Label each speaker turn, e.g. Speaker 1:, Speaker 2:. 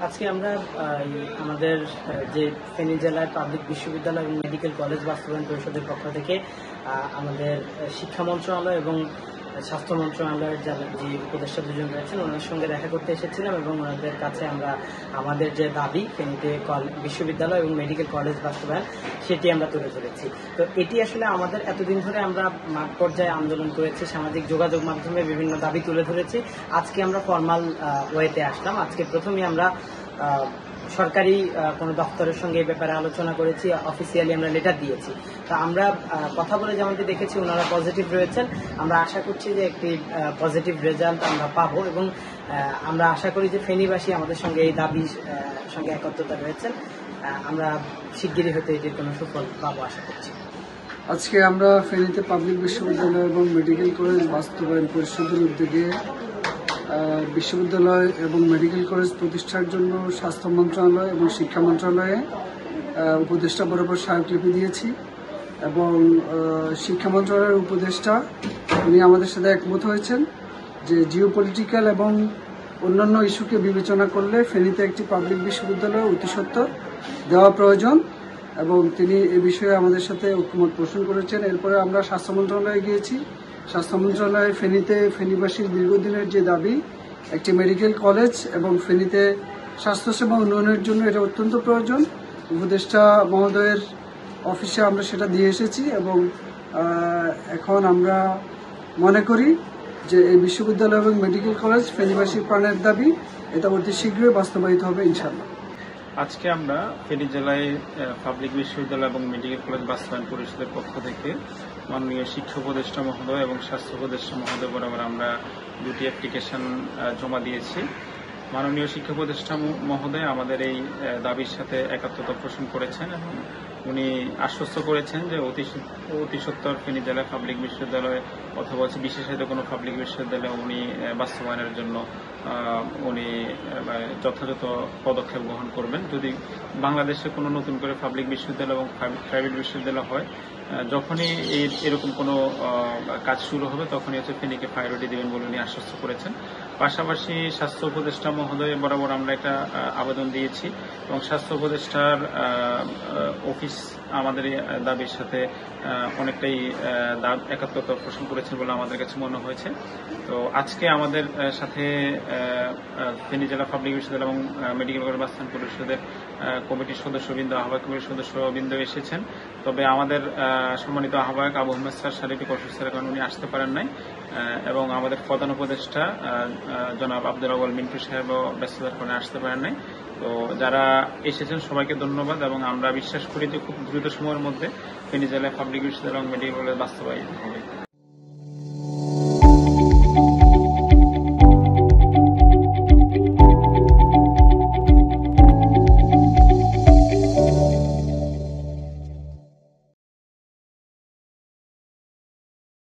Speaker 1: আজকে আমরা আমাদের যে ফেনী জেলায় পাবলিক বিশ্ববিদ্যালয় এবং মেডিকেল কলেজ বাস্তবায়ন পরিষদের পক্ষ থেকে আমাদের শিক্ষা মন্ত্রণালয় এবং স্বাস্থ্য মন্ত্রণালয়ের যে উপদেষ্টা দুজন রয়েছেন ওনার সঙ্গে দেখা করতে এসেছিলাম এবং ওনাদের কাছে আমরা আমাদের যে দাবি ফেনীতে বিশ্ববিদ্যালয় এবং মেডিকেল কলেজ বাস্তবায়ন সেটি আমরা তুলে ধরেছি। তো এটি আসলে আমাদের এতদিন ধরে আমরা মাঠ পর্যায়ে আন্দোলন করেছি, সামাজিক যোগাযোগ মাধ্যমে বিভিন্ন দাবি তুলে ধরেছি। আজকে আমরা ফর্মাল ওয়েতে আসলাম। আজকে প্রথমেই আমরা সরকারি কোনো দপ্তরের সঙ্গে এই ব্যাপারে আলোচনা করেছি, অফিসিয়ালি আমরা লেটার দিয়েছি। তো আমরা কথা বলে যেমনটি দেখেছি ওনারা পজিটিভ রয়েছেন। আমরা আশা করছি যে একটি পজিটিভ রেজাল্ট আমরা পাবো এবং আমরা আশা করি যে ফেনীবাসী আমাদের সঙ্গে এই দাবির সঙ্গে একত্রতা রয়েছেন। আমরা শিগগিরই হতে এটির কোনো সুফল পাবো আশা করছি।
Speaker 2: আজকে আমরা ফেনীতে পাবলিক বিশ্ববিদ্যালয় এবং মেডিকেল কলেজ বাস্তবায়ন পরিষদের উদ্যোগে বিশ্ববিদ্যালয় এবং মেডিকেল কলেজ প্রতিষ্ঠার জন্য স্বাস্থ্য মন্ত্রণালয় এবং শিক্ষা মন্ত্রণালয়ে উপদেষ্টা বরাবর স্মারকলিপি দিয়েছি এবং শিক্ষা মন্ত্রণালয়ের উপদেষ্টা উনি আমাদের সাথে একমত হয়েছেন যে জিওপলিটিক্যাল এবং অন্যান্য ইস্যুকে বিবেচনা করলে ফেনীতে একটি পাবলিক বিশ্ববিদ্যালয় অতি সত্বর দেওয়া প্রয়োজন এবং তিনি এ বিষয়ে আমাদের সাথে ঐকমত্য পোষণ করেছেন। এরপরে আমরা স্বাস্থ্য মন্ত্রণালয়ে গিয়েছি। স্বাস্থ্য মন্ত্রণালয়ে ফেনীবাসীর দীর্ঘদিনের যে দাবি একটি মেডিকেল কলেজ এবং ফেনীতে স্বাস্থ্যসেবা উন্নয়নের জন্য এটা অত্যন্ত প্রয়োজন। উপদেষ্টা মহোদয়ের অফিসে আমরা সেটা দিয়ে এসেছি এবং এখন আমরা মনে করি যে এই বিশ্ববিদ্যালয় এবং মেডিকেল কলেজ ফেনীবাসীর প্রাণের দাবি, এটা অতি শীঘ্রই বাস্তবায়িত হবে ইনশাআল্লাহ।
Speaker 3: আজকে আমরা ফেনী জেলায় পাবলিক বিশ্ববিদ্যালয় এবং মেডিকেল কলেজ বাস্তবায়ন পরিষদের পক্ষ থেকে মাননীয় শিক্ষা উপদেষ্টা মহোদয় এবং স্বাস্থ্য উপদেষ্টা মহোদয় বরাবর আমরা দুটি অ্যাপ্লিকেশন জমা দিয়েছি। মাননীয় শিক্ষা উপদেষ্টা মহোদয় আমাদের এই দাবির সাথে একাত্মতা পোষণ করেছেন এবং উনি আশ্বস্ত করেছেন যে অতি সত্বর ফেনী জেলায় পাবলিক বিশ্ববিদ্যালয় অথবা বিশেষায়িত কোনো পাবলিক বিশ্ববিদ্যালয়ে উনি বাস্তবায়নের জন্য উনি যথাযথ পদক্ষেপ গ্রহণ করবেন। যদি বাংলাদেশে কোনো নতুন করে পাবলিক বিশ্ববিদ্যালয় এবং প্রাইভেট বিশ্ববিদ্যালয় হয়, যখনই এরকম কোনো কাজ শুরু হবে তখনই ফেনীকে প্রায়োরিটি দেবেন বলে উনি আশ্বস্ত করেছেন। পাশাপাশি স্বাস্থ্য উপদেষ্টা মহোদয় বরাবর আমরা একটা আবেদন দিয়েছি এবং স্বাস্থ্য উপদেষ্টার অফিস আমাদের দাবির সাথে অনেকটাই একাত্মতা পোষণ করেছেন বলে আমাদের কাছে মনে হয়েছে। তো আজকে আমাদের সাথে ফেনী জেলা পাবলিক বিশ্ববিদ্যালয় এবং মেডিকেল কলেজ বাস্তবায়ন পরিষদের কমিটির সদস্যবৃন্দ, আহ্বায়ক কমিটির সদস্যবৃন্দ এসেছেন। তবে আমাদের সম্মানিত আহ্বায়ক আবু আহমেদ স্যার শারীরিক অসুস্থতার কারণে উনি আসতে পারেন নাই এবং আমাদের প্রধান উপদেষ্টা জনাব আব্দুল আউয়াল মিন্টু সাহেবও ব্যস্ততার কারণে আসতে পারেন নাই। তো যারা এসেছেন সবাইকে ধন্যবাদ এবং আমরা বিশ্বাস করি যে খুব দ্রুত সময়ের মধ্যে ফেনী জেলায় পাবলিক বিশ্ববিদ্যালয় এবং মেডিকেল কলেজ বাস্তবায়িত হবে।